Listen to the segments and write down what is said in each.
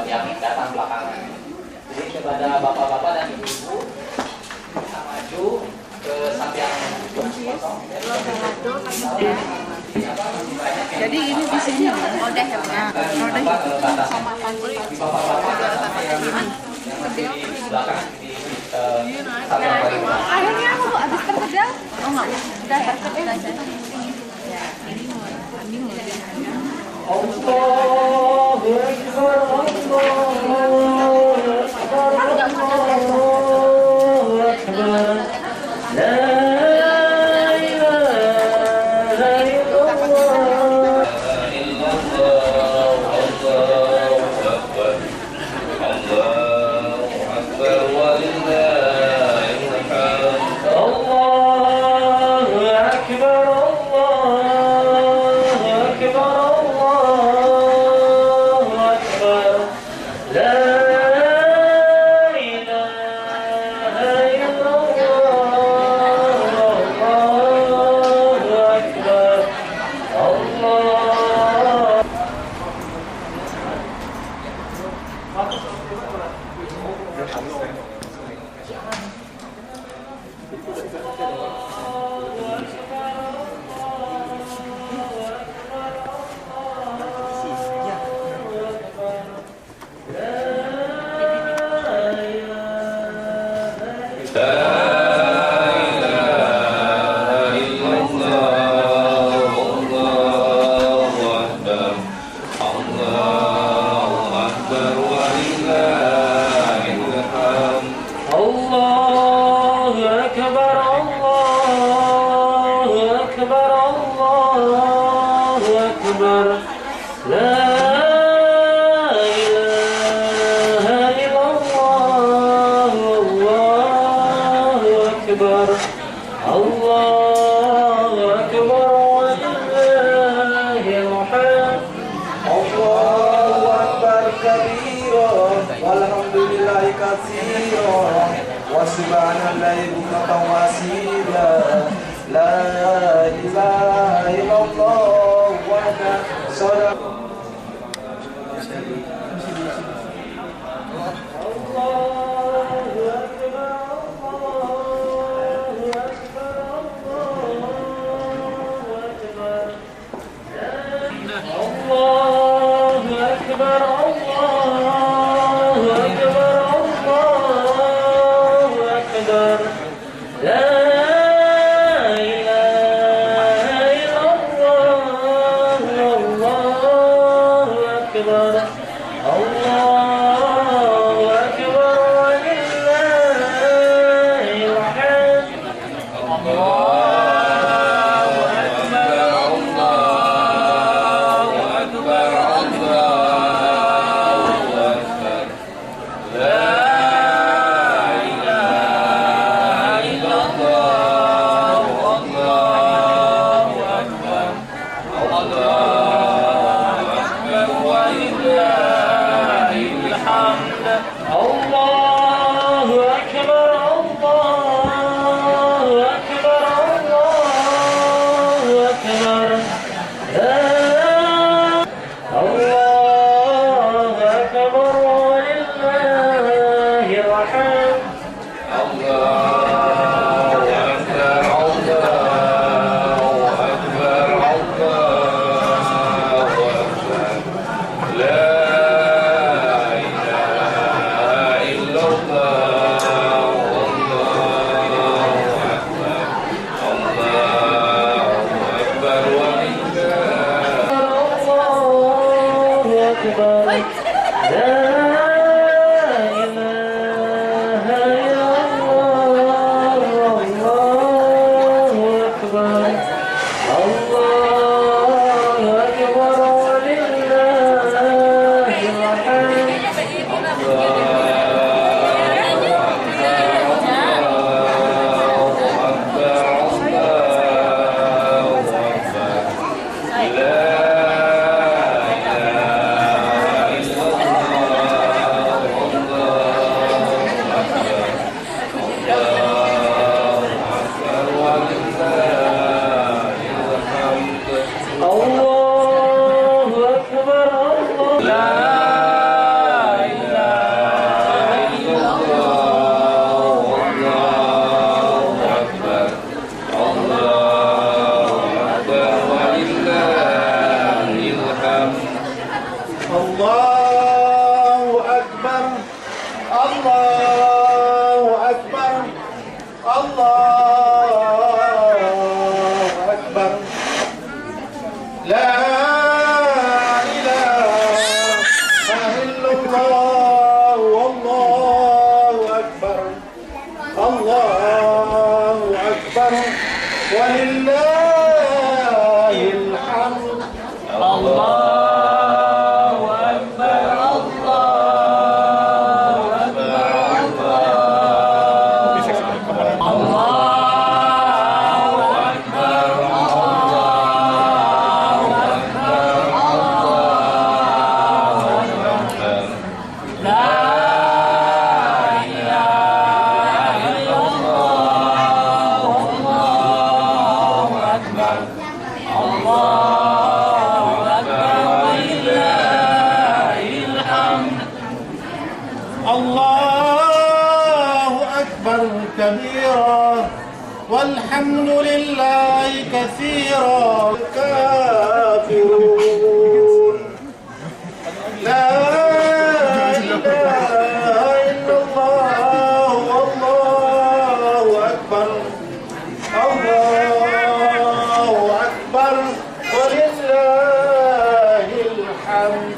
Yang datang belakangan. Jadi kepada bapak-bapak dan ibu-ibu bisa maju ke samping kosong. Jadi ini di sini udah ya Pak. Udah sama panci Bapak-bapak yang di belakang di samping. akhirnya aku habis terpedal. Oh enggak, udah terpedal aja. Ya, ini mau ambil Allahu Akbar, Allahu Akbar, la ilaha illallah, Allahu Akbar, Allahu Akbar, walillahil hamd, Allahu Akbar, Allahu Akbar. Subhanallahi bukratan wa asila, la ilaha illallah wahdahu La ilaha illallah Allahu Akbar. Allahu Akbar. La ilaha illallah. Wallahu Akbar. Allahu Akbar. Walillahil hamd. Allahu Akbar, Allahu Akbar, Allahu Akbar, Allahu Akbar, La ilaha illallah, Allahu Akbar, Allahu Akbar, walillahil hamd. الله أكبر كبيرا والحمد لله كثيرا. الكافرون لا إله إلا الله. والله أكبر. الله أكبر ولله الحمد.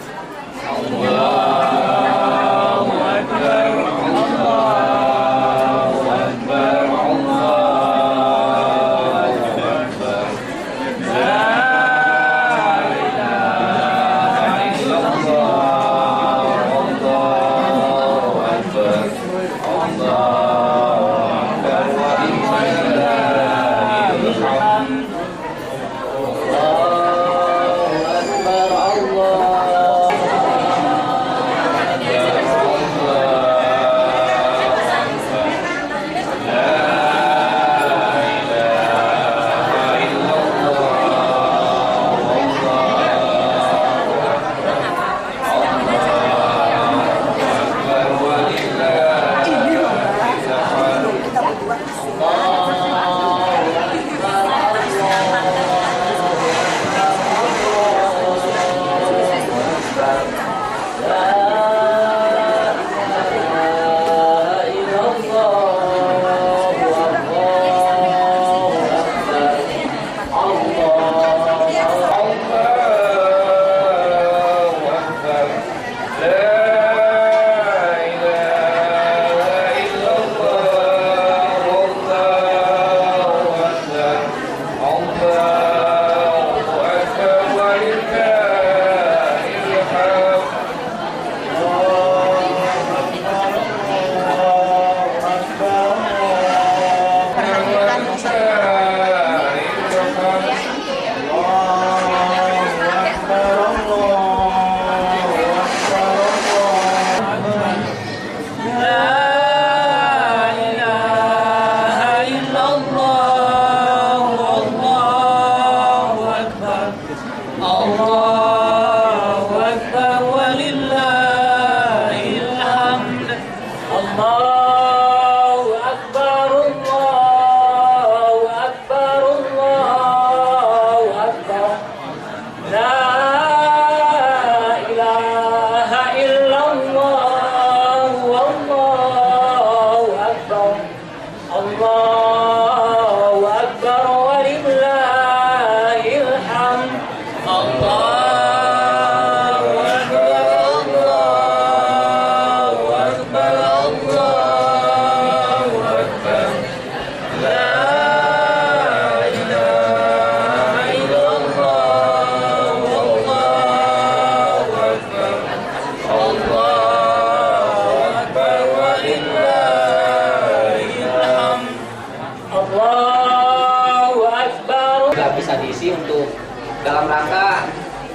dalam rangka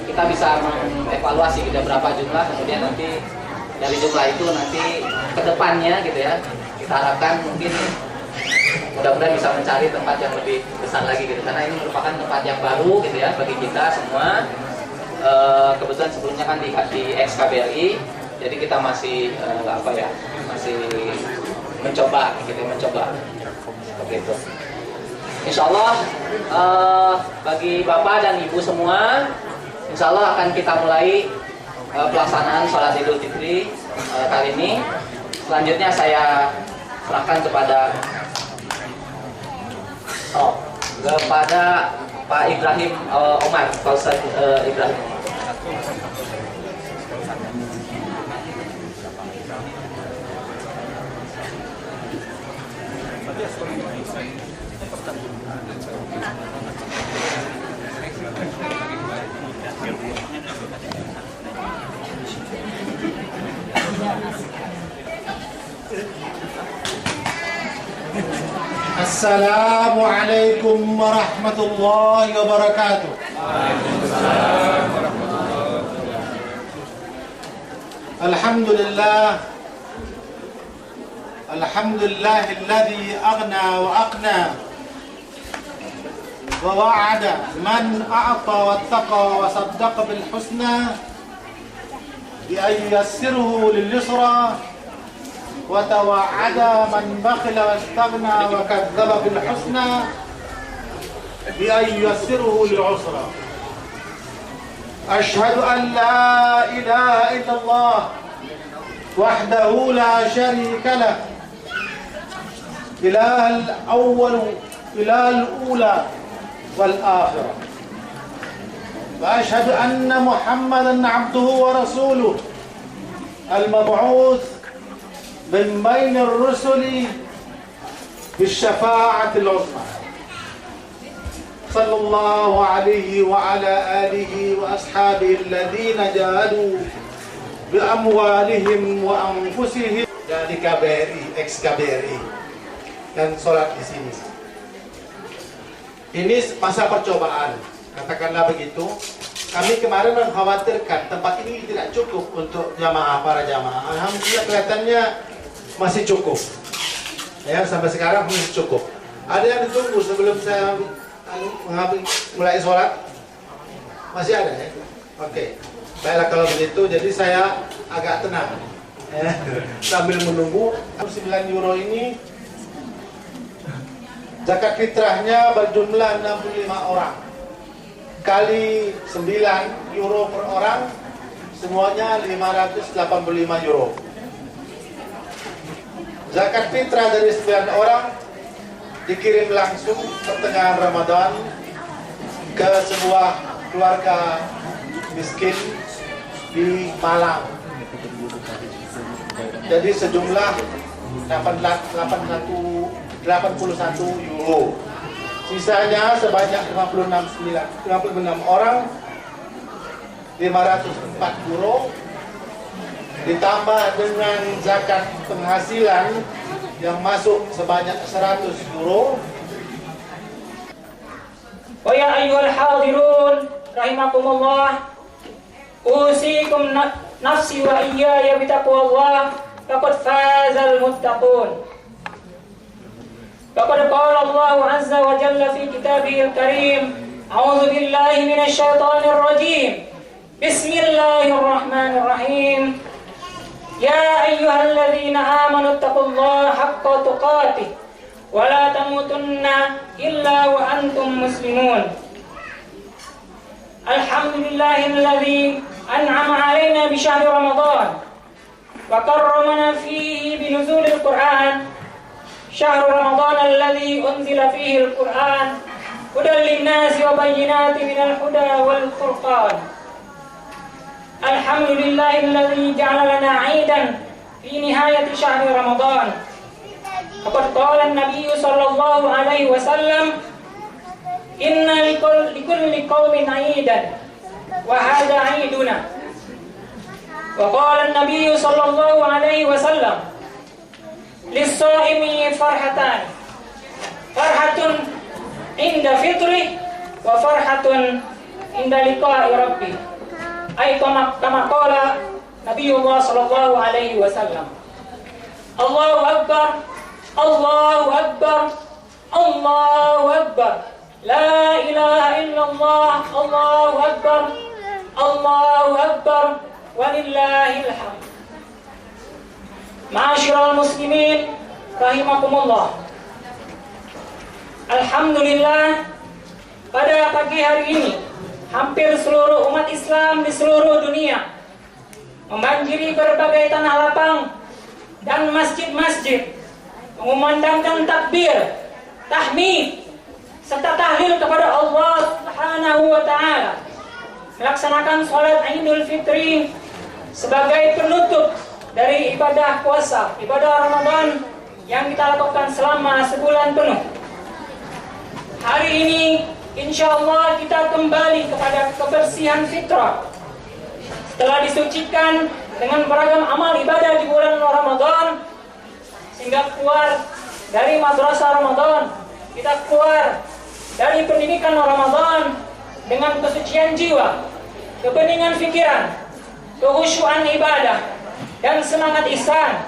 kita bisa mengevaluasi kita berapa jumlah, kemudian nanti dari jumlah itu nanti ke depannya gitu ya, kita harapkan mungkin mudah-mudahan bisa mencari tempat yang lebih besar lagi gitu, karena ini merupakan tempat yang baru gitu ya bagi kita semua. Kebetulan sebelumnya kan di XKBRI, jadi kita masih masih mencoba gitu, seperti itu. Insya Allah bagi Bapak dan Ibu semua, Insya Allah akan kita mulai pelaksanaan sholat Idul Fitri kali ini. Selanjutnya saya serahkan kepada Pak Ibrahim Omar, Pak Ustadz Ibrahim Omar. Assalamualaikum warahmatullahi wabarakatuh. Alhamdulillah. Alhamdulillahilladzi aghna wa aqna wa wa'ada man a'ta wattaqa wa saddaqa bil husna bi an yassiruhu lil yusra wa tawa'ada man bakhila wastaghna wa kadzdzaba bil husna bi an yassiruhu lil usra. Ashhadu an la ilaha illallah wahdahu la syarika lah, ilahul awwal ilahul ula wal akhirah, wa ashhadu anna Muhammadan abduhu wa rasuluh al-mab'uts min bainir rusuli bisyafa'atil 'uzma sallallahu alaihi wa ala alihi wa ashabihi alladhina jahadu bi amwalihim wa anfusihim dari KBRI, ex-KBRI, dan sholat di sini. Ini masa percobaan, katakanlah begitu. Kami kemarin mengkhawatirkan tempat ini tidak cukup untuk para jamaah. Alhamdulillah kelihatannya masih cukup. Ya, sampai sekarang masih cukup. Ada yang ditunggu sebelum saya mulai sholat? Masih ada ya? Oke. Baiklah kalau begitu, jadi saya agak tenang ya, sambil menunggu. 9 euro ini zakat fitrahnya berjumlah 65 orang kali 9 euro per orang, semuanya 585 euro. Zakat fitrah dari 9 orang dikirim langsung pertengahan Ramadan ke sebuah keluarga miskin di Malang. Jadi sejumlah 81 euro. Sisanya sebanyak 56 orang, 504 euro, ditambah dengan zakat penghasilan yang masuk sebanyak 100 euro. Wa ya ayyuhal hadirun rahimakumullah, usikum nafsi wa iyaya bitaqwallah, faqad fazal muttaqun. Faqad qala Allah azza wa jalla fi kitabihil karim, a'udzu billahi minasy syaithanir rajim. Bismillahirrahmanirrahim. Ya ayyuhalladzina amanu taqullaha haqqa tuqatih wa la tamutunna illa wa antum muslimun. Alhamdulillahilladzi an'ama 'alaina bi syahri Ramadan wa karramana fihi bi nuzulil Qur'an. Syahrul Ramadan alladzi unzila fihi al-Qur'an hudan lin-nasi wa bayyinatin minal huda wal furqan. Alhamdulillahilladzi ja'ala lana 'aidan fi nihayati syahri Ramadan. Faqad qala an-nabiy sallallahu alaihi wasallam, inna likulli qaumin 'aidan wa hadha 'aiduna. Wa qala an-nabiy sallallahu alaihi wasallam, lis-shaimi farhatan, farhatun inda fitri wa farhatun inda liqa'i rabbih. Ay kama qala Nabiullah sallallahu alaihi wasallam. Allahu akbar, Allahu akbar, Allahu akbar. La ilaha illallah, Allahu akbar, Allahu akbar, walillahil hamd. Ma'asyiral muslimin rahimakumullah. Alhamdulillah, pada pagi hari ini hampir seluruh umat Islam di seluruh dunia membanjiri berbagai tanah lapang dan masjid-masjid, mengumandangkan takbir, tahmid, serta tahlil kepada Allah Subhanahu wa Ta'ala, melaksanakan sholat Idul Fitri sebagai penutup dari ibadah puasa, ibadah Ramadan yang kita lakukan selama sebulan penuh. Hari ini insya Allah kita kembali kepada kebersihan fitrah setelah disucikan dengan beragam amal ibadah di bulan Ramadan, sehingga keluar dari madrasah Ramadan, kita keluar dari pendidikan Ramadan dengan kesucian jiwa, kebeningan pikiran, kehusyuan ibadah, dan semangat ihsan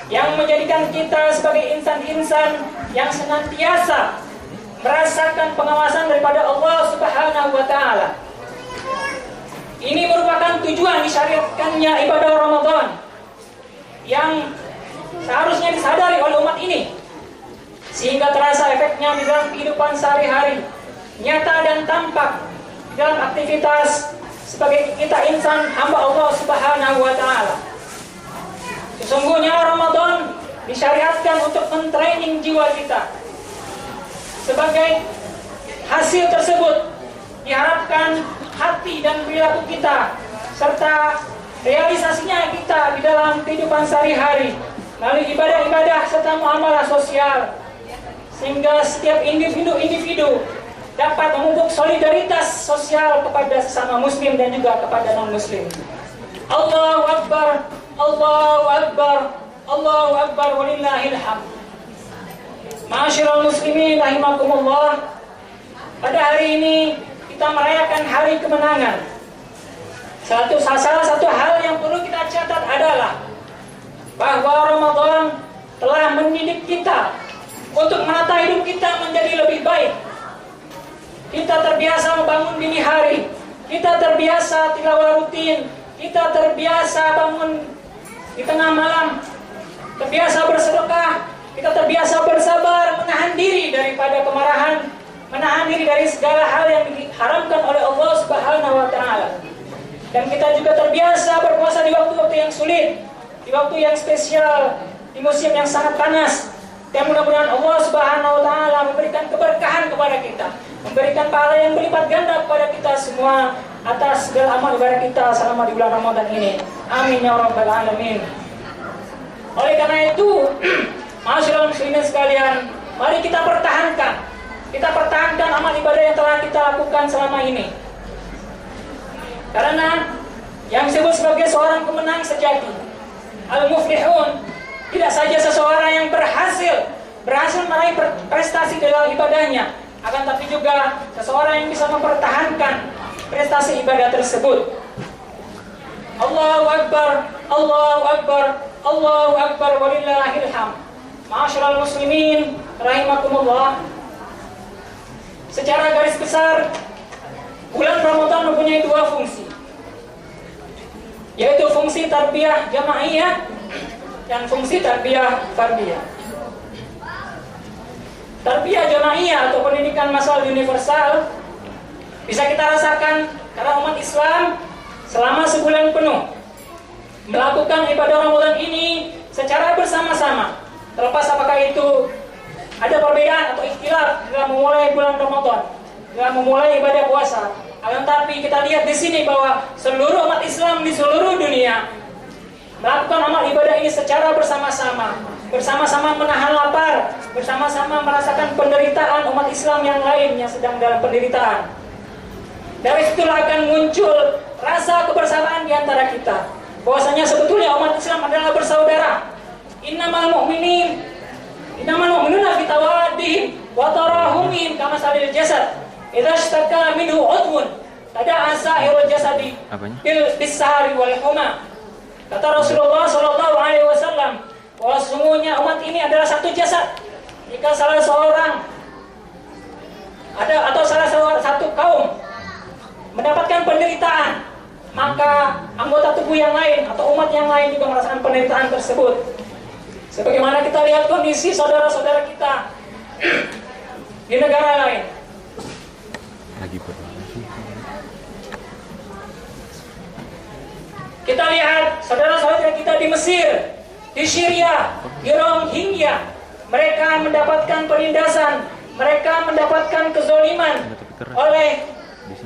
yang menjadikan kita sebagai insan-insan yang senantiasa merasakan pengawasan daripada Allah Subhanahu wa Ta'ala. Ini merupakan tujuan disyariatkannya ibadah Ramadan yang seharusnya disadari oleh umat ini, sehingga terasa efeknya di dalam kehidupan sehari-hari, nyata dan tampak dalam aktivitas sebagai kita insan hamba Allah Subhanahu wa Ta'ala. Sesungguhnya Ramadan disyariatkan untuk mentraining jiwa kita. Sebagai hasil tersebut diharapkan hati dan perilaku kita serta realisasinya kita di dalam kehidupan sehari-hari melalui ibadah-ibadah serta muamalah sosial, sehingga setiap individu dapat memupuk solidaritas sosial kepada sesama muslim dan juga kepada non-muslim. Allahu Akbar, Allahu Akbar, Allahu Akbar, walillahil hamd. Ma'asyiral muslimin rahimakumullah, pada hari ini kita merayakan hari kemenangan. Salah satu hal yang perlu kita catat adalah bahwa Ramadan telah mendidik kita untuk menata hidup kita menjadi lebih baik. Kita terbiasa membangun dini hari, kita terbiasa tilawah rutin, kita terbiasa bangun di tengah malam, terbiasa bersedekah, kita terbiasa bersabar, menahan diri daripada kemarahan, menahan diri dari segala hal yang diharamkan oleh Allah Subhanahu wa Ta'ala. Dan kita juga terbiasa berpuasa di waktu-waktu yang sulit, di waktu yang spesial, di musim yang sangat panas. Dan mudah-mudahan Allah Subhanahu wa Ta'ala memberikan keberkahan kepada kita, memberikan pahala yang berlipat ganda kepada kita semua atas segala amal ibadah kita selama di bulan Ramadan ini. Amin ya rabbal alamin. Oleh karena itu, ma'asyiral muslimin sekalian, mari kita pertahankan amal ibadah yang telah kita lakukan selama ini. Karena yang disebut sebagai seorang pemenang sejati, al-muflihun, tidak saja seseorang yang berhasil meraih prestasi dalam ibadahnya, akan tapi juga seseorang yang bisa mempertahankan prestasi ibadah tersebut. Allahu Akbar, Allahu Akbar, Allahu Akbar, walillahil hamd. Ma'asyiral muslimin rahimakumullah, secara garis besar bulan Ramadan mempunyai dua fungsi, yaitu fungsi tarbiyah jamaiyah dan fungsi tarbiyah fardiyah. Tarbiyah jamaiyah atau pendidikan massal universal bisa kita rasakan karena umat Islam selama sebulan penuh melakukan ibadah Ramadan ini secara bersama-sama, terlepas apakah itu ada perbedaan atau ikhtilaf dalam memulai bulan Ramadan, dalam memulai ibadah puasa. Akan tapi kita lihat di sini bahwa seluruh umat Islam di seluruh dunia melakukan amal ibadah ini secara bersama-sama, bersama-sama menahan lapar, bersama-sama merasakan penderitaan umat Islam yang lain yang sedang dalam penderitaan. Dari situlah akan muncul rasa kebersamaan di antara kita, bahwasanya sebetulnya umat Islam adalah bersaudara. Innamal mu'minuna fi tawaddihim wa tarahumihim kama salil jasad idza ishtaka minhu udwun tada'a sa'irul jasadi bil sahari wal huma. Kata Rasulullah sallallahu alaihi wasallam bahwa sesungguhnya umat ini adalah satu jasad. Jika salah seorang atau salah satu kaum mendapatkan penderitaan, maka anggota tubuh yang lain atau umat yang lain juga merasakan penderitaan tersebut. Sebagaimana kita lihat kondisi saudara-saudara kita di negara lain. Kita lihat saudara-saudara kita di Mesir, di Syria, di Rohingya, mereka mendapatkan penindasan, mereka mendapatkan kezoliman oleh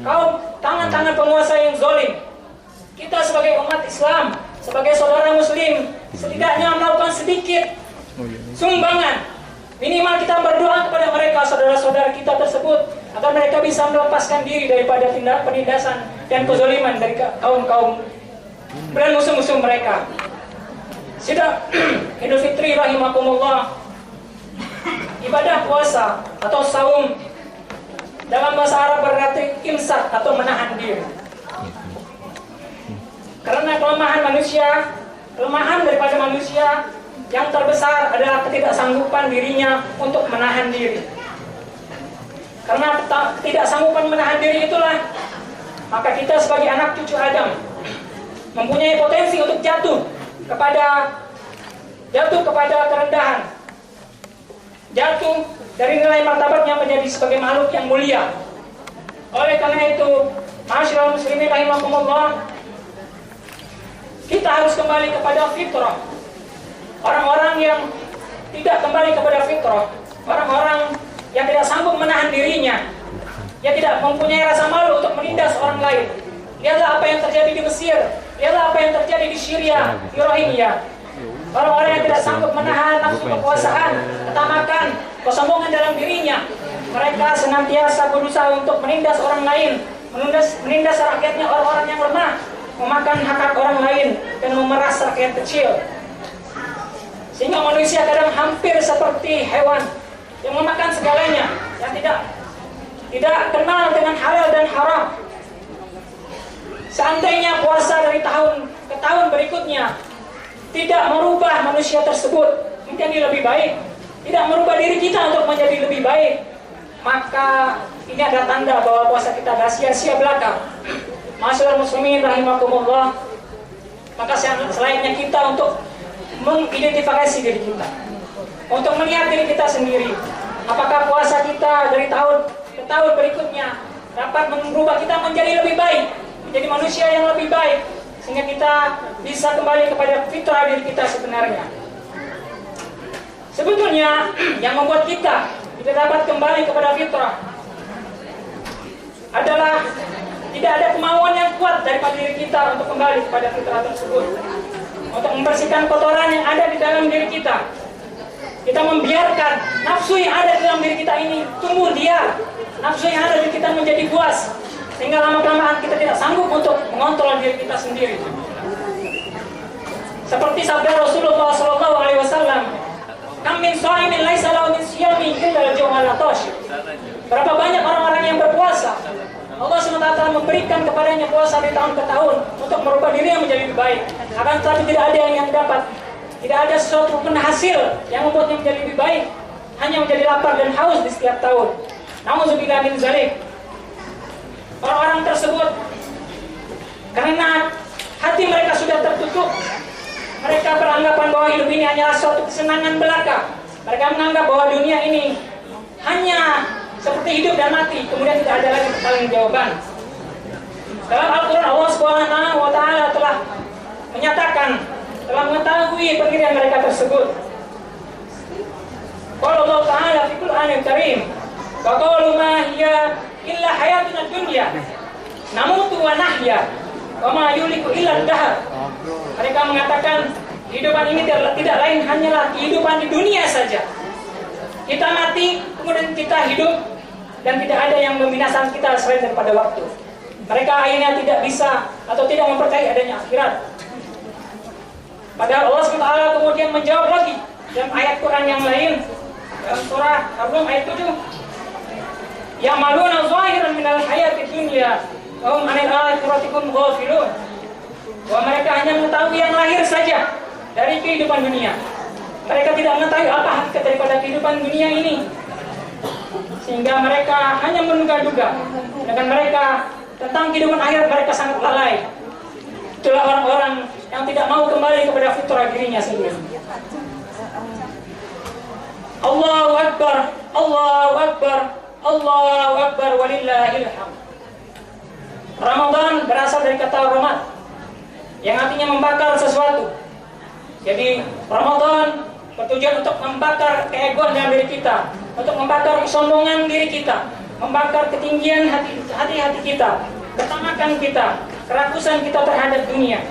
kaum tangan-tangan penguasa yang zolim. Kita sebagai umat Islam, sebagai saudara Muslim, setidaknya melakukan sedikit sumbangan. Minimal kita berdoa kepada mereka, saudara-saudara kita tersebut, agar mereka bisa melepaskan diri daripada penindasan dan kezoliman dari kaum-kaum dan musuh-musuh mereka. Sudah Idul Fitri rahimakumullah, ibadah puasa atau saum dalam bahasa Arab berarti imsak atau menahan diri. Karena kelemahan daripada manusia yang terbesar adalah ketidaksanggupan dirinya untuk menahan diri. Karena ketidaksanggupan menahan diri itulah, maka kita sebagai anak cucu Adam mempunyai potensi untuk jatuh kepada kerendahan, jatuh dari nilai martabatnya menjadi sebagai makhluk yang mulia. Oleh karena itu, ma'asyiral muslimin rahimakumullah, kita harus kembali kepada fitrah. Orang-orang yang tidak kembali kepada fitrah, orang-orang yang tidak sanggup menahan dirinya, yang tidak mempunyai rasa malu untuk menindas orang lain. Lihatlah apa yang terjadi di Mesir, lihatlah apa yang terjadi di Syria, di Rohingya. Orang-orang yang tidak sanggup menahan nafsu kekuasaan, ketamakan, kesombongan dalam dirinya, mereka senantiasa berusaha untuk menindas orang lain, menindas rakyatnya, orang-orang yang lemah, memakan hak orang lain dan memeras rakyat kecil. Sehingga manusia kadang hampir seperti hewan yang memakan segalanya, yang tidak kenal dengan halal dan haram. Seandainya puasa dari tahun ke tahun berikutnya tidak merubah manusia tersebut menjadi lebih baik, tidak merubah diri kita untuk menjadi lebih baik, maka ini ada tanda bahwa puasa kita dah sia-sia belaka. Ma'asyiral muslimin rahimakumullah, maka selainnya kita untuk mengidentifikasi diri kita, untuk melihat diri kita sendiri, apakah puasa kita dari tahun ke tahun berikutnya dapat merubah kita menjadi lebih baik, menjadi manusia yang lebih baik, sehingga kita bisa kembali kepada fitrah diri kita sebenarnya. Sebetulnya yang membuat kita tidak dapat kembali kepada fitrah adalah tidak ada kemauan yang kuat daripada diri kita untuk kembali kepada fitrah tersebut, untuk membersihkan kotoran yang ada di dalam diri kita. Kita membiarkan nafsu yang ada di dalam diri kita ini tumbuh liar, nafsu yang ada di kita menjadi buas, sehingga lama-kelamaan kita tidak sanggup untuk mengontrol diri kita sendiri. Seperti sabda Rasulullah SAW, "Kam min sha'imin laisa lahu min siyami illa al-ju'u wal 'atash." Berapa banyak orang-orang yang berpuasa, Allah SWT memberikan kepadanya puasa dari tahun ke tahun untuk merubah dirinya menjadi lebih baik. Akan tetapi tidak ada yang dapat, tidak ada sesuatu pun hasil yang membuatnya menjadi lebih baik, hanya menjadi lapar dan haus di setiap tahun. Nauzubillah min zalik. Orang-orang tersebut, karena hati mereka sudah tertutup, mereka beranggapan bahwa hidup ini hanyalah suatu kesenangan belaka. Mereka menganggap bahwa dunia ini hanya seperti hidup dan mati, kemudian tidak ada lagi pertanggungjawaban. Dalam Al-Quran Allah Subhanahu wa Ta'ala telah menyatakan, telah mengetahui pendirian mereka tersebut. Qala Allah Ta'ala fi Qur'anil Karim, wa qalu ma hiya illa hayatuna dunya namutu wa nahya wa ma yuliku illa ad-dahr. Mereka mengatakan kehidupan ini tidak lain hanyalah kehidupan di dunia saja. Kita mati, kemudian kita hidup, dan tidak ada yang membinasakan kita selain daripada waktu. Mereka akhirnya tidak bisa atau tidak mempercayai adanya akhirat. Padahal Allah SWT kemudian menjawab lagi dalam ayat Quran yang lain, dalam surah Ar-Rum ayat 7, "Ya'maluna zahiran minal hayatid dunya wa hum 'anil akhirati hum ghafilun." Bahwa mereka hanya mengetahui yang lahir saja dari kehidupan dunia. Mereka tidak mengetahui apa hakikat daripada kehidupan dunia ini, sehingga mereka hanya menduga-duga. Dengan mereka tentang kehidupan akhirat mereka sangat lalai. Itulah orang-orang yang tidak mau kembali kepada fitrah dirinya sendiri. Allahu Akbar, Allahu Akbar, Allahu Akbar, walillahil hamd. Ramadan berasal dari kata romat, yang artinya membakar sesuatu. Jadi Ramadan bertujuan untuk membakar keegoan dalam diri kita, untuk membakar kesombongan diri kita, membakar ketinggian hati kita, ketamakan kita, kerakusan kita terhadap dunia.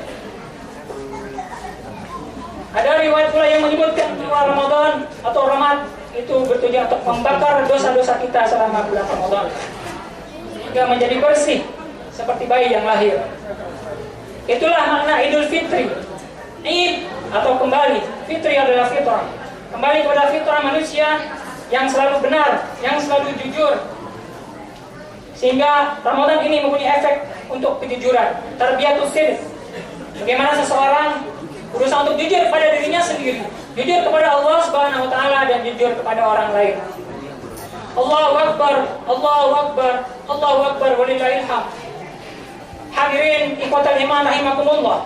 Ada riwayat pula yang menyebutkan bahwa Ramadan atau Ramad itu bertujuan untuk membakar dosa-dosa kita selama bulan Ramadan hingga menjadi bersih seperti bayi yang lahir. Itulah makna Idul Fitri. Id atau kembali. Fitri adalah fitrah. Kembali kepada fitrah manusia yang selalu benar, yang selalu jujur. Sehingga Ramadan ini mempunyai efek untuk kejujuran. Tarbiyatus sidq. Bagaimana seseorang berusaha untuk jujur pada dirinya sendiri, jujur kepada Allah Subhanahu wa taala dan jujur kepada orang lain. Allahu Akbar, Allahu Akbar, Allahu Akbar walillahil hamd. Hadirin ikhwatal iman rahimakumullah.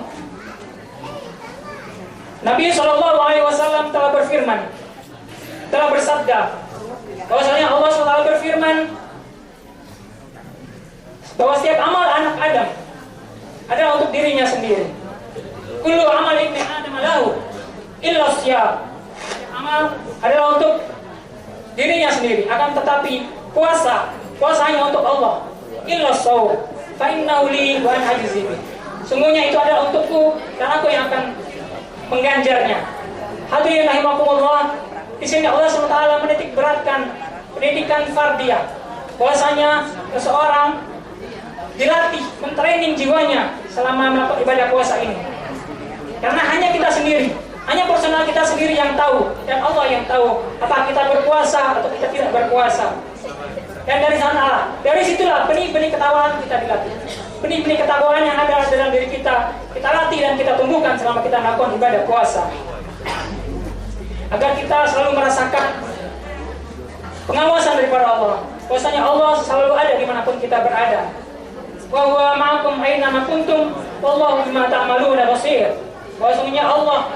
Nabi SAW telah berfirman, telah bersabda bahwasanya Allah SWT berfirman bahwa setiap amal anak Adam adalah untuk dirinya sendiri. Kullu amal ibni Adam lahu illa siyam. Amal adalah untuk dirinya sendiri, akan tetapi puasa hanya untuk Allah. Illa shaum fa innahu li wa ana ajzi bi. Sungguhnya itu adalah untukku dan aku yang akan mengganjarnya. Hadirin rahimakumullah, di sini Allah SWT menitik beratkan pendidikan fardiyah, bahwasanya seseorang dilatih, mentraining jiwanya selama melakukan ibadah puasa ini. Karena hanya kita sendiri, hanya personal kita sendiri yang tahu, dan Allah yang tahu apakah kita berpuasa atau kita tidak berpuasa. Dan dari situlah benih-benih ketakwaan kita dilatih. Benih-benih ketakwaan yang ada dalam diri kita latih dan kita tumbuhkan selama kita melakukan ibadah puasa. Agar kita selalu merasakan pengawasan daripada Allah. Bahwasanya Allah selalu ada dimanapun kita berada. Wa huwa ma'akum aina ma kuntum wallahu bima ta'maluna basir. Bahwasanya Allah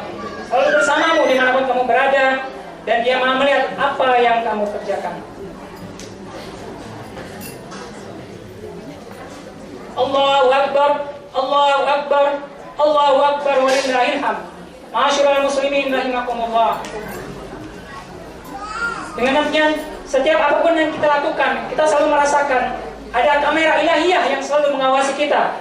selalu bersamamu dimanapun kamu berada dan Dia Maha melihat apa yang kamu kerjakan. Allahu Akbar, Allahu Akbar, Allahu Akbar walillahil hamd. Ma'asyiral muslimin rahimakumullah. Dengan demikian, setiap apapun yang kita lakukan, kita selalu merasakan ada kamera ilahiyah yang selalu mengawasi kita.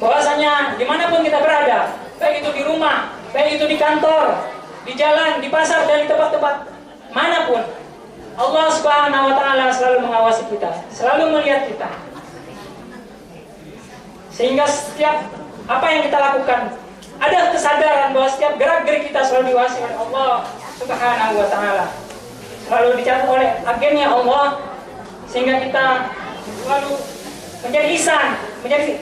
Bahwasanya dimanapun kita berada, baik itu di rumah, baik itu di kantor, di jalan, di pasar, dan di tempat-tempat manapun, Allah Subhanahu wa taala selalu mengawasi kita, selalu melihat kita. Sehingga setiap apa yang kita lakukan, ada kesadaran bahwa setiap gerak-gerik kita selalu diawasi oleh Allah Subhanahu wa taala. Selalu dicatat oleh agennya Allah, sehingga kita selalu menjadi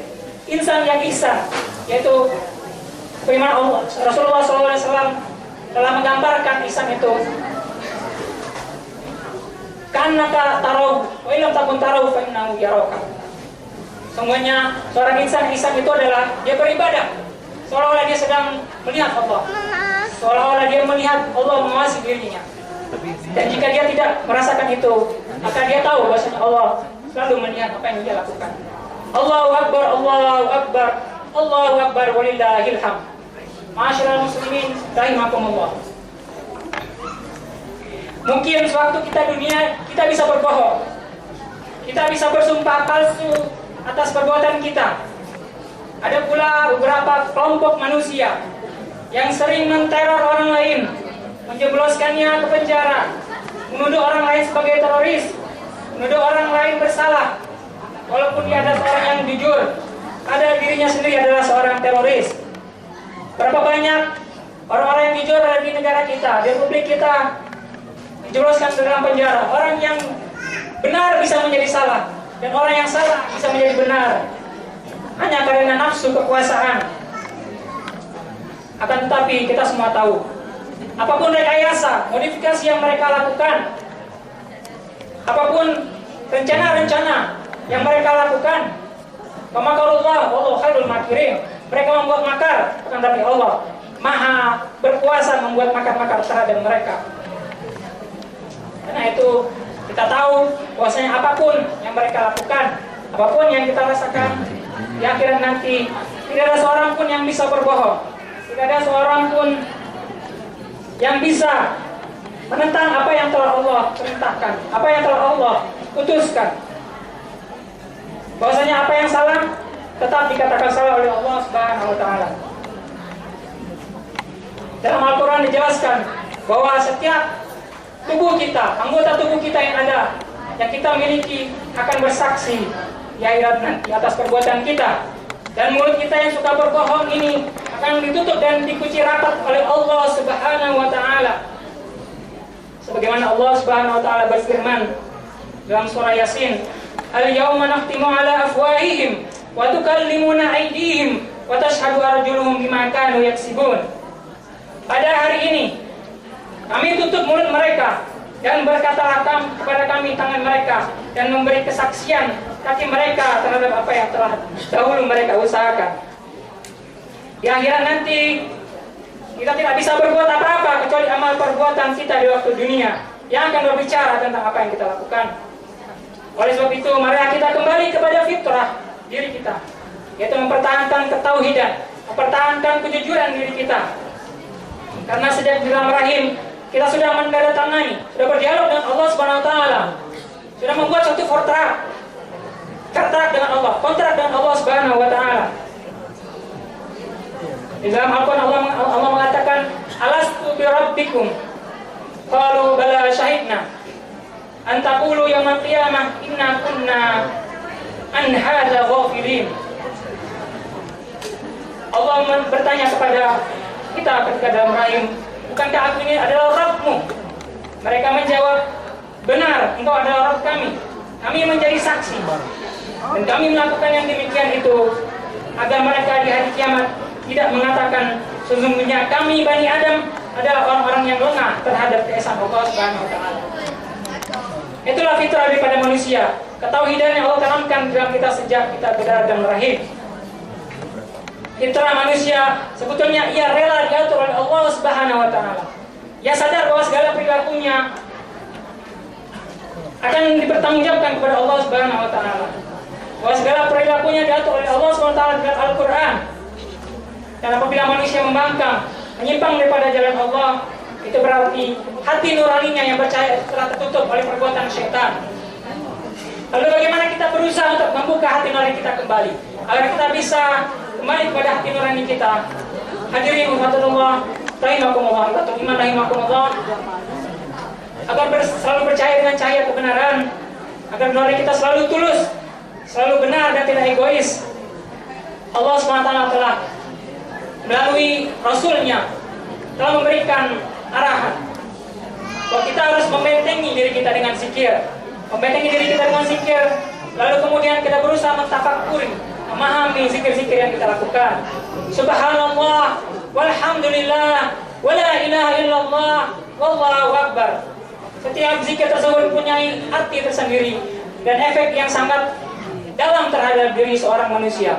insan yang ihsan, yaitu bagaimana Rasulullah SAW telah menggambarkan ihsan itu. Kannaka tarau wa illam takun tarau fa innahu yaraka. Semuanya seorang ihsan itu adalah dia beribadah seolah-olah dia sedang melihat Allah, seolah-olah dia melihat Allah mengawasi dirinya. Dan jika dia tidak merasakan itu, maka dia tahu bahwasanya Allah selalu melihat apa yang dia lakukan. Allahu Akbar, Allahu Akbar, Allahu Akbar walillahil hamd. Ma'asyiral muslimin rahimakumullah. Mungkin sewaktu kita dunia kita bisa berbohong, kita bisa bersumpah palsu atas perbuatan kita. Ada pula beberapa kelompok manusia yang sering menteror orang lain, menjebloskannya ke penjara, menuduh orang lain sebagai teroris, menuduh orang lain bersalah, walaupun dia adalah seorang yang jujur, padahal dirinya sendiri adalah seorang teroris. Berapa banyak orang-orang yang jujur ada di negara kita, di republik kita, dijebloskan ke dalam penjara. Orang yang benar bisa menjadi salah, dan orang yang salah bisa menjadi benar, hanya karena nafsu kekuasaan. Akan tetapi kita semua tahu, apapun rekayasa, modifikasi yang mereka lakukan, apapun rencana-rencana yang mereka lakukan, pemakarullah wallahu khairul makirin. Mereka membuat makar, akan tetapi Allah Maha berkuasa membuat makar-makar terhadap mereka. Karena itu kita tahu bahwasanya apapun yang mereka lakukan, apapun yang kita rasakan, di akhirat nanti tidak ada seorang pun yang bisa berbohong. Tidak ada seorang pun yang bisa menentang apa yang telah Allah perintahkan, apa yang telah Allah putuskan. Bahwasanya apa yang salah tetap dikatakan salah oleh Allah Subhanahu wa taala. Dalam Al-Qur'an dijelaskan bahwa setiap tubuh kita, anggota tubuh kita yang ada, yang kita miliki akan bersaksi di akhirat nanti atas perbuatan kita. Dan mulut kita yang suka berbohong ini akan ditutup dan dikunci rapat oleh Allah Subhanahu wa taala. Sebagaimana Allah Subhanahu wa taala berfirman dalam surah Yasin, "Al-yauma nakhtimu ala afwahihim wa tukallimuna aydihim wa tashhadu arjuluhum bima kanu yaksibun." Pada hari ini kami tutup mulut mereka dan berkatalah kepada kami tangan mereka dan memberi kesaksian kaki mereka terhadap apa yang telah dahulu mereka usahakan. Di akhirat nanti kita tidak bisa berbuat apa-apa kecuali amal perbuatan kita di waktu dunia yang akan berbicara tentang apa yang kita lakukan. Oleh sebab itu, mari kita kembali kepada fitrah diri kita, yaitu mempertahankan ketauhidan, mempertahankan kejujuran diri kita. Karena sejak di dalam rahim kita sudah menandatangani, sudah berdialog dengan Allah Subhanahu wa taala, sudah membuat suatu kontrak dengan Allah, kontrak dengan Allah Subhanahu wa taala. Di dalam Al-Quran Allah mengatakan, "Alastu bi rabbikum?" Qalu bala syahidna an taqulu yaumil qiyamah inna kunna an hadza ghafilin. Allah bertanya kepada kita ketika dalam rahim, "Bukankah aku ini adalah Rabbmu?" Mereka menjawab, "Benar, engkau adalah Rabb kami. Kami menjadi saksi dan kami melakukan yang demikian itu agar mereka di hari kiamat tidak mengatakan sesungguhnya kami Bani Adam adalah orang-orang yang lengah terhadap keesaan Allah Subhanahu wa taala." Itulah fitrah daripada manusia, ketauhidan yang Allah tanamkan dalam kita sejak kita berada dalam rahim. Fitrah manusia sebetulnya ia rela diatur oleh Allah Subhanahu wa taala. Ia sadar bahwa segala perilakunya akan dipertanggungjawabkan kepada Allah Subhanahu wa taala. Bahwa segala perilakunya diatur oleh Allah Subhanahu wa taala dalam Al-Qur'an. Dan apabila manusia membangkang, menyimpang daripada jalan Allah, itu berarti hati nuraninya yang percaya telah tertutup oleh perbuatan syaitan. Lalu bagaimana kita berusaha untuk membuka hati nurani kita kembali, agar kita bisa kembali kepada hati nurani kita? Hadirin umatullah, rahimakumullah, iman rahimakumullah, agar selalu percaya dengan cahaya kebenaran, agar nurani kita selalu tulus, selalu benar dan tidak egois. Allah SWT telah melalui Rasulnya telah memberikan arahan bahwa kita harus membentengi diri kita dengan zikir, membentengi diri kita dengan zikir, lalu kemudian kita berusaha mentafakuri, memahami zikir-zikir yang kita lakukan. Subhanallah, walhamdulillah, wala ilaha illallah, wallahu akbar. Setiap zikir tersebut mempunyai arti tersendiri dan efek yang sangat dalam terhadap diri seorang manusia.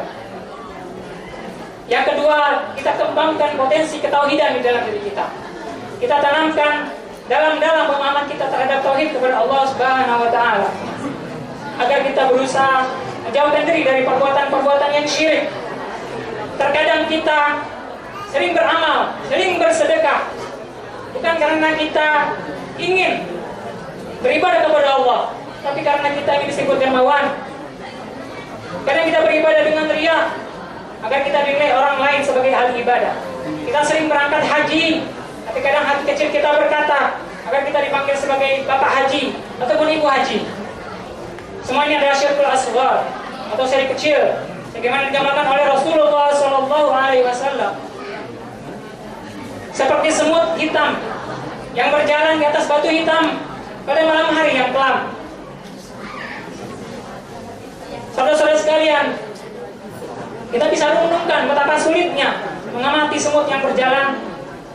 Yang kedua, kita kembangkan potensi ketauhidan di dalam diri kita. Kita tanamkan dalam-dalam pemahaman kita terhadap tauhid kepada Allah Subhanahu wa taala. Agar kita berusaha menjauhkan diri dari perbuatan-perbuatan yang syirik. Terkadang kita sering beramal, sering bersedekah bukan karena kita ingin beribadah kepada Allah, tapi karena kita ingin disebut dermawan. Kadang kita beribadah dengan riya agar kita dinilai orang lain sebagai ahli ibadah. Kita sering berangkat haji, tapi kadang hati kecil kita berkata agar kita dipanggil sebagai bapak haji ataupun ibu haji. Semuanya adalah syirkul asghar atau syirik kecil, sebagaimana digambarkan oleh Rasulullah SAW. Seperti semut hitam yang berjalan di atas batu hitam pada malam hari yang kelam. Saudara-saudara sekalian, kita bisa renungkan betapa sulitnya mengamati semut yang berjalan,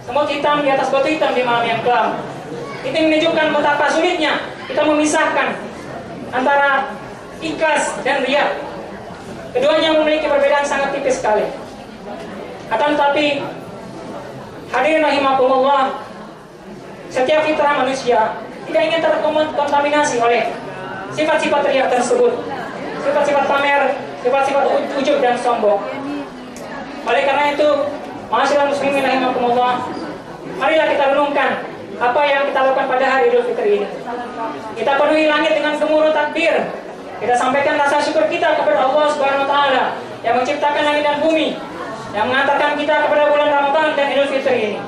semut hitam di atas batu hitam di malam yang kelam. Itu menunjukkan betapa sulitnya kita memisahkan antara ikhlas dan riya. Keduanya memiliki perbedaan sangat tipis sekali. Akan tetapi, hadirin rahimakumullah, setiap fitrah manusia tidak ingin terkontaminasi oleh sifat-sifat riya tersebut, sifat-sifat pamer, sifat-sifat ujub dan sombong. Oleh karena itu, Ma'asyiral muslimin rahimakumullah, marilah kita renungkan apa yang kita lakukan pada hari Idul Fitri ini. Kita penuhi langit dengan gemuruh takbir. Kita sampaikan rasa syukur kita kepada Allah Subhanahu wa taala yang menciptakan langit dan bumi, yang mengantarkan kita kepada bulan Ramadan dan Idul Fitri ini.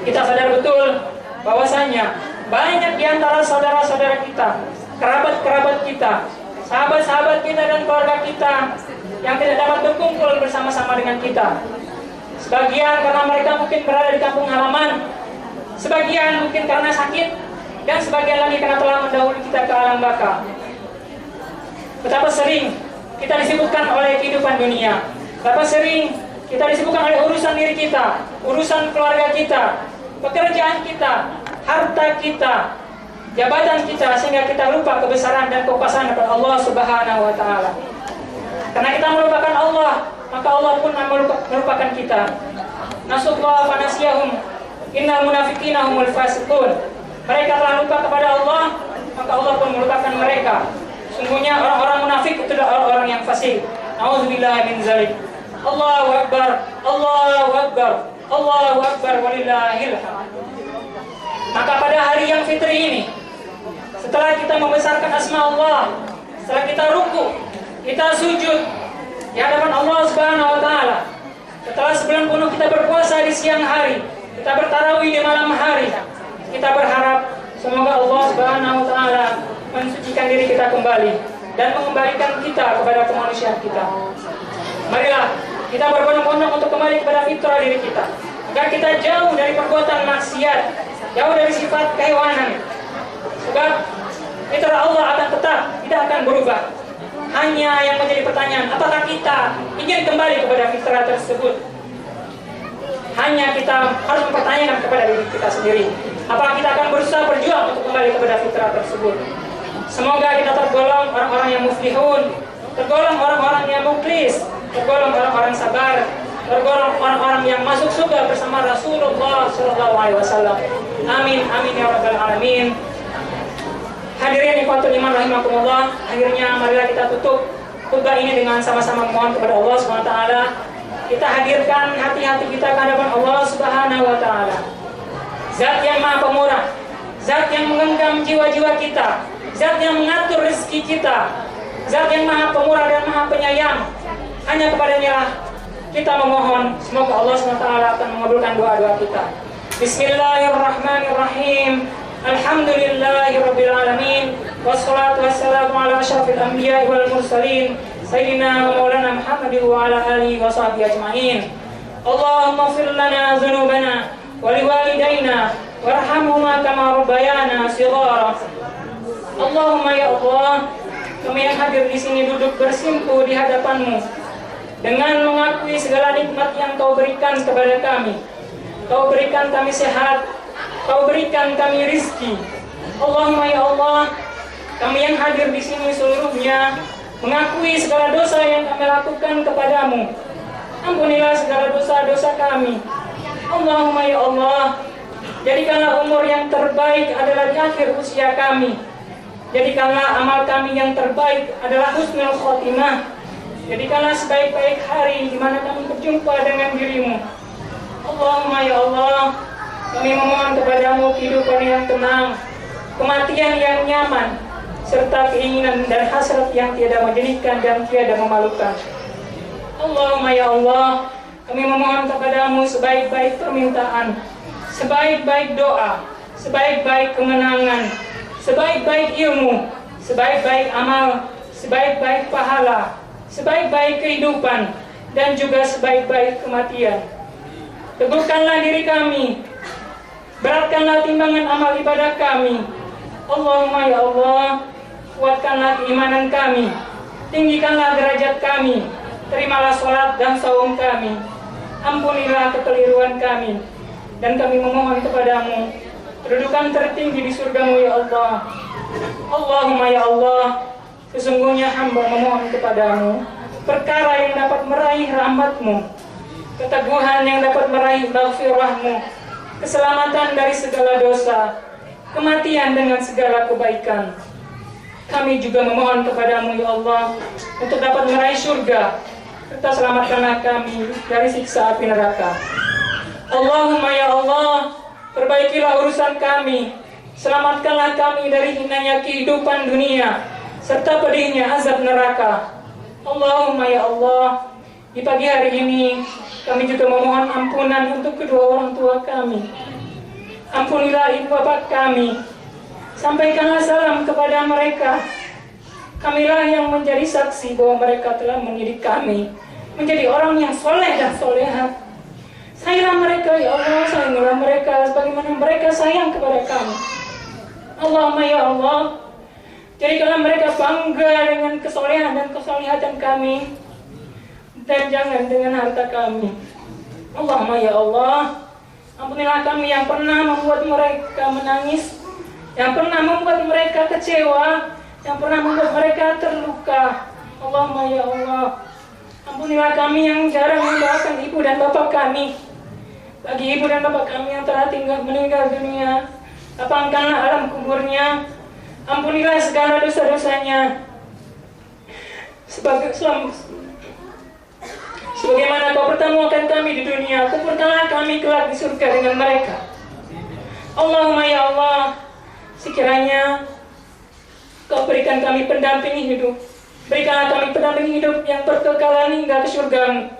Kita sadar betul bahwasanya banyak di antara saudara-saudara kita, kerabat-kerabat kita, sahabat-sahabat kita dan keluarga kita yang tidak dapat berkumpul bersama-sama dengan kita. Sebagian karena mereka mungkin berada di kampung halaman, sebagian mungkin karena sakit, dan sebagian lagi karena telah mendahului kita ke alam baka. Betapa sering kita disibukkan oleh kehidupan dunia, betapa sering kita disibukkan oleh urusan diri kita, urusan keluarga kita, pekerjaan kita, harta kita, jabatan kita, sehingga kita lupa kebesaran dan kekuasaan kepada Allah Subhanahu wa taala. Karena kita melupakan Allah, maka Allah pun melupakan kita. Nasullah fa nasiyahum innal munafiqina humul fasiqun. Mereka telah lupa kepada Allah, maka Allah pun melupakan mereka. Sungguhnya orang-orang munafik itu adalah orang-orang yang fasik. Nauzubillah min zalik. Allahu akbar, Allahu akbar, Allahu akbar walillahil hamd. Maka pada hari yang fitri ini, setelah kita membesarkan asma Allah, setelah kita ruku, kita sujud di hadapan Allah Subhanahu wa taala, setelah sebulan penuh kita berpuasa di siang hari, kita bertarawih di malam hari, kita berharap semoga Allah Subhanahu wa taala mensucikan diri kita kembali dan mengembalikan kita kepada kemanusiaan kita. Marilah kita berbondong-bondong untuk kembali kepada fitrah diri kita, agar kita jauh dari perbuatan maksiat, jauh dari sifat kehewanan. Sebab fitrah Allah akan tetap, tidak akan berubah. Hanya yang menjadi pertanyaan, apakah kita ingin kembali kepada fitrah tersebut? Hanya kita harus mempertanyakan kepada diri kita sendiri, apakah kita akan berusaha berjuang untuk kembali kepada fitrah tersebut. Semoga kita tergolong orang-orang yang muflihun, tergolong orang-orang yang mukhlis, tergolong orang-orang sabar, tergolong orang-orang yang masuk surga bersama Rasulullah SAW. Amin, amin ya rabbal alamin. Hadirin ikhwatul iman rahimakumullah, akhirnya marilah kita tutup khutbah ini dengan sama-sama mohon kepada Allah SWT. Kita hadirkan hati-hati kita ke hadapan Allah Subhanahu wa taala. Zat yang Maha Pemurah, Zat yang menggenggam jiwa-jiwa kita, Zat yang mengatur rezeki kita, Zat yang Maha Pemurah dan Maha Penyayang. Hanya kepadanya lah kita memohon, semoga Allah SWT akan mengabulkan doa-doa kita. Bismillahirrahmanirrahim. Alhamdulillahirabbil alamin. Wassalatu wassalamu ala asyrafil anbiya'i wal mursalin sayyidina wa maulana Muhammadin wa ala alihi wa sahbihi ajma'in. Allahumma ighfir lana dzunubana wa liwalidayna warhamhuma kama rabbayana shighara. Allahumma ya Allah, kami yang hadir di sini duduk bersimpuh di hadapan-Mu dengan mengakui segala nikmat yang Kau berikan kepada kami. Kau berikan kami sehat, Kau berikan kami rizki. Allahumma ya Allah, kami yang hadir di sini seluruhnya mengakui segala dosa yang kami lakukan kepadamu. Ampunilah segala dosa-dosa kami. Allahumma ya Allah, jadikanlah umur yang terbaik adalah di akhir usia kami. Jadikanlah amal kami yang terbaik adalah husnul khotimah. Jadikanlah sebaik-baik hari di mana kami berjumpa dengan dirimu. Allahumma ya Allah, kami memohon kepadamu kehidupan yang tenang, kematian yang nyaman, serta keinginan dan hasrat yang tiada menjadikan dan tiada memalukan. Allahumma ya Allah, kami memohon kepadamu sebaik-baik permintaan, sebaik-baik doa, sebaik-baik kemenangan, sebaik-baik ilmu, sebaik-baik amal, sebaik-baik pahala, sebaik-baik kehidupan, dan juga sebaik-baik kematian. Teguhkanlah diri kami, beratkanlah timbangan amal ibadah kami. Allahumma ya Allah, kuatkanlah keimanan kami, tinggikanlah derajat kami, terimalah sholat dan saum kami, ampunilah kekeliruan kami, dan kami memohon kepadamu kedudukan tertinggi di surgamu ya Allah. Allahumma ya Allah, sesungguhnya hamba memohon kepadamu perkara yang dapat meraih rahmat-Mu, keteguhan yang dapat meraih maghfirah-Mu, keselamatan dari segala dosa, kematian dengan segala kebaikan. Kami juga memohon kepadamu ya Allah untuk dapat meraih surga, serta selamatkanlah kami dari siksa api neraka. Allahumma ya Allah, perbaikilah urusan kami, selamatkanlah kami dari hinanya kehidupan dunia serta pedihnya azab neraka. Allahumma ya Allah, di pagi hari ini kami juga memohon ampunan untuk kedua orang tua kami. Ampunilah ibu bapak kami, sampaikanlah salam kepada mereka. Kamilah yang menjadi saksi bahwa mereka telah mendidik kami menjadi orang yang soleh dan soleha. Sayangilah mereka ya Allah, sayangilah mereka sebagaimana mereka sayang kepada kami. Allahumma ya Allah, jadikanlah mereka bangga dengan kesolehan dan kesolehatan kami, dan jangan dengan harta kami. Allahumma ya Allah, ampunilah kami yang pernah membuat mereka menangis, yang pernah membuat mereka kecewa, yang pernah membuat mereka terluka. Allahumma ya Allah, ampunilah kami yang jarang mendoakan ibu dan bapak kami. Bagi ibu dan bapak kami yang telah meninggal dunia, lapangkanlah alam kuburnya, ampunilah segala dosa-dosanya. Sebagaimana kau pertemukan kami di dunia, kumpulkanlah kami kelak di surga dengan mereka. Allahumma ya Allah, sekiranya kau berikan kami pendamping hidup, berikanlah kami pendamping hidup yang berkekalan hingga ke surga-Mu,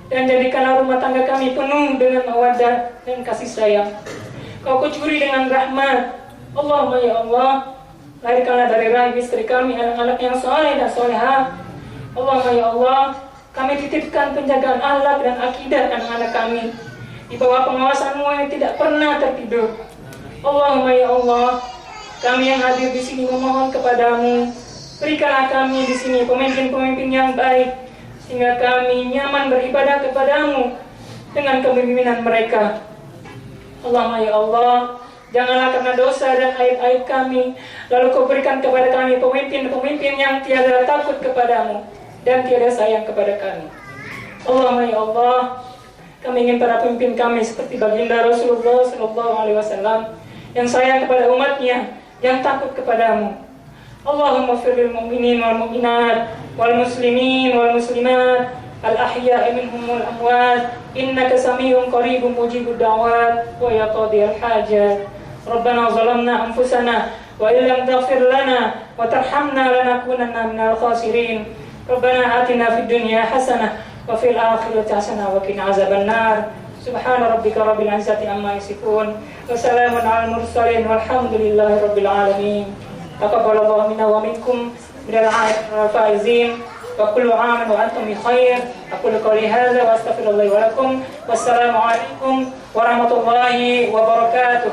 dan jadikanlah rumah tangga kami penuh dengan mawaddah dan kasih sayang. Kau kucuri dengan rahmat. Allahumma ya Allah, lahirkanlah dari rahim istri kami anak-anak yang soleh dan soleha. Allahumma ya Allah, kami titipkan penjagaan akhlak dan akidah anak-anak kami di bawah pengawasan-Mu yang tidak pernah tertidur. Allahumma ya Allah, kami yang hadir di sini memohon kepadamu, berikanlah kami di sini pemimpin-pemimpin yang baik, sehingga kami nyaman beribadah kepadamu dengan kepemimpinan mereka. Allahumma ya Allah, janganlah karena dosa dan aib-aib kami, lalu kau berikan kepada kami pemimpin-pemimpin yang tiada takut kepadamu dan tiada sayang kepada kami. Allahumma ya Allah, kami ingin para pemimpin kami seperti baginda Rasulullah SAW yang sayang kepada umatnya, yang takut kepadamu. Allahumma firlil mu'minin wal mu'minat wal muslimin wal muslimat al ahya'i minhum wal amwat innaka sami'un qaribun mujibud da'wat wa ya qadiyal hajat. Rabbana zalamna anfusana wa illam taghfir lana wa tarhamna lanakunanna minal khasirin. Rabbana atina fid dunya hasanah wa fil akhirati hasanah wa qina azabannar. Subhana rabbika rabbil izzati amma yasifun wa salamun alal mursalin walhamdulillahi rabbil alamin. Taqabbalallahu minna wa minkum minal faizin wa kullu 'amin wa antum bi khair. Aqulu qawli hadza wa astaghfirullahi wa lakum. Wassalamu alaikum warahmatullahi wabarakatuh.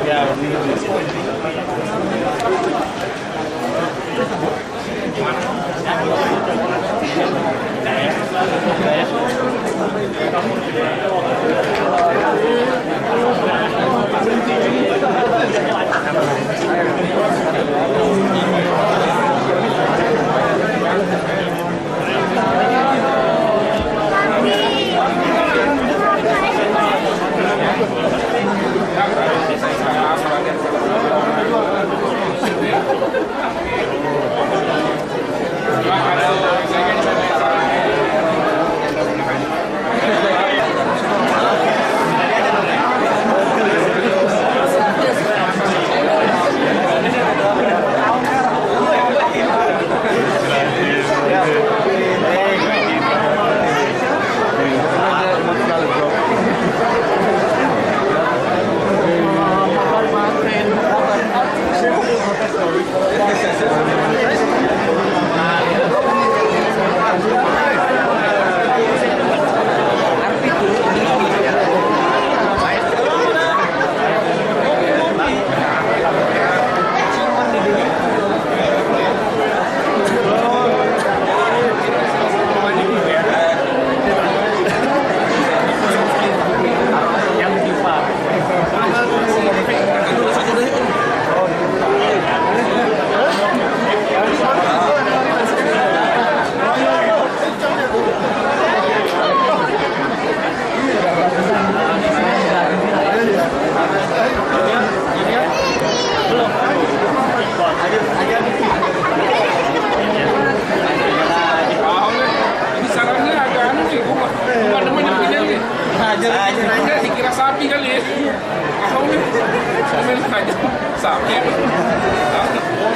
Ya,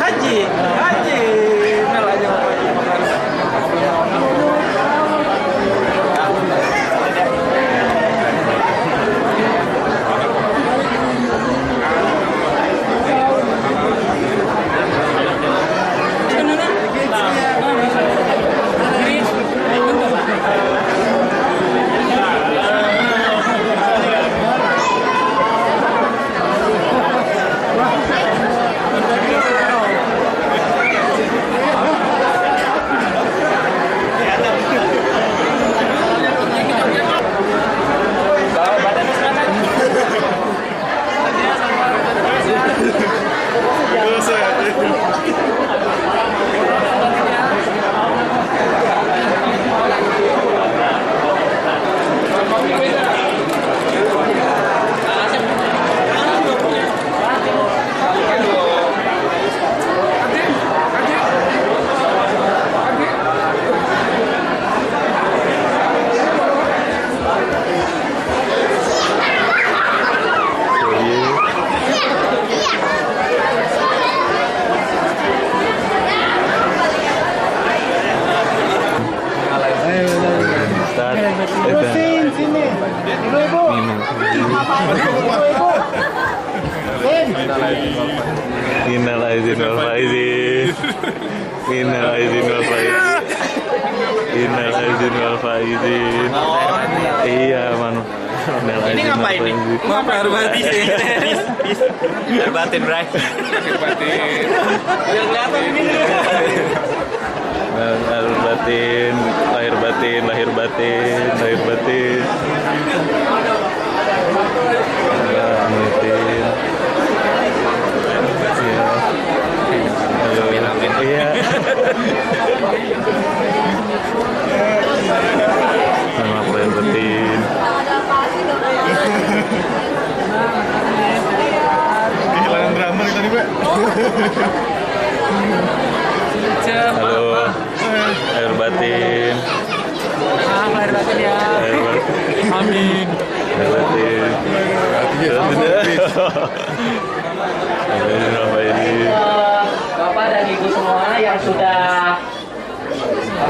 Haji Mel aja Minal aizin wal faizin. Minal aizin wal faizin. Minal aizin wal faizin. Iya, Manu. Ini ngapain nih? Mau air batin. Air batin, Bray. Air batin. Biar kelihatan ini. Air batin, lahir batin, lahir batin, lahir batin. Iya. Nama lahir batin. Kehilangan drama nih tadi, Pak. Halo. Lahir batin. Lahir batin ya. Lahir batin. Amin. Lahir batin. Bapak dan Ibu semua yang sudah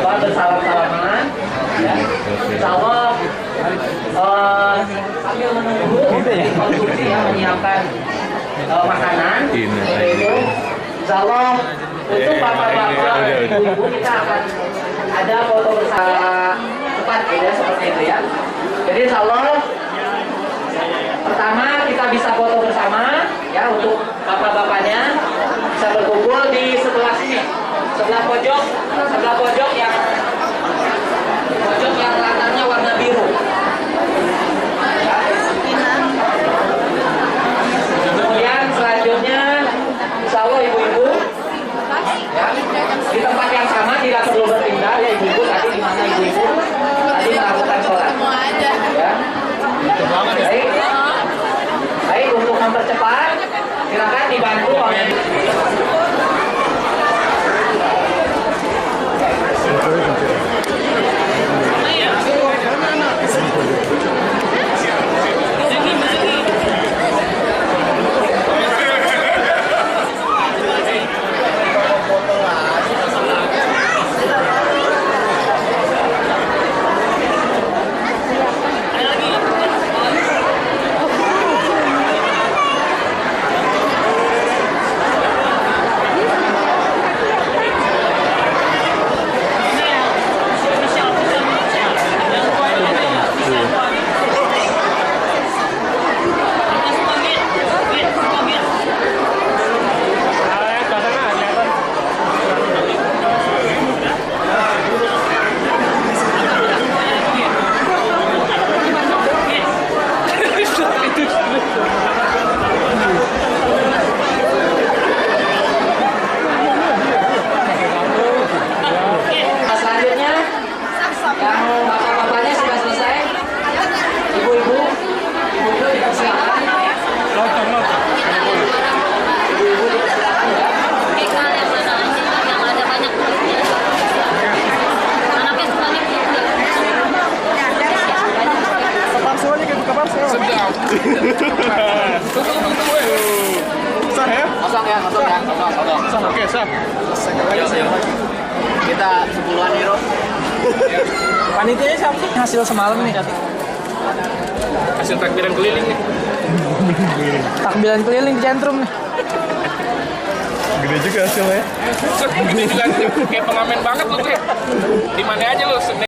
bersalam-salaman, ya. Insya Allah sambil menunggu konsumsi yang menyiapkan makanan, yaitu Insya Allah untuk bapak-bapak dan ibu-ibu kita akan ada foto bersama cepat ya seperti itu ya. Jadi Insya Allah pertama kita bisa foto bersama ya untuk bapak-bapaknya bisa berkumpul di sebelah sini, sebelah pojok yang latarnya warna biru. Ya. Kemudian selanjutnya insya Allah ibu-ibu ya, di tempat yang sama tidak perlu berpindah ya ibu-ibu tadi di mana ibu-ibu tadi melakukan sholat. Ya. Baik, untuk mempercepat silakan dibantu oleh Oke, sah. Kita 10-an euro. Panitianya siapa sih? Hasil semalam nih. Hasil takbiran keliling nih. Takbiran keliling di Centrum nih. Gede juga hasilnya. Gede juga, kayak pengamen banget lu, Bre. Di mana aja lu,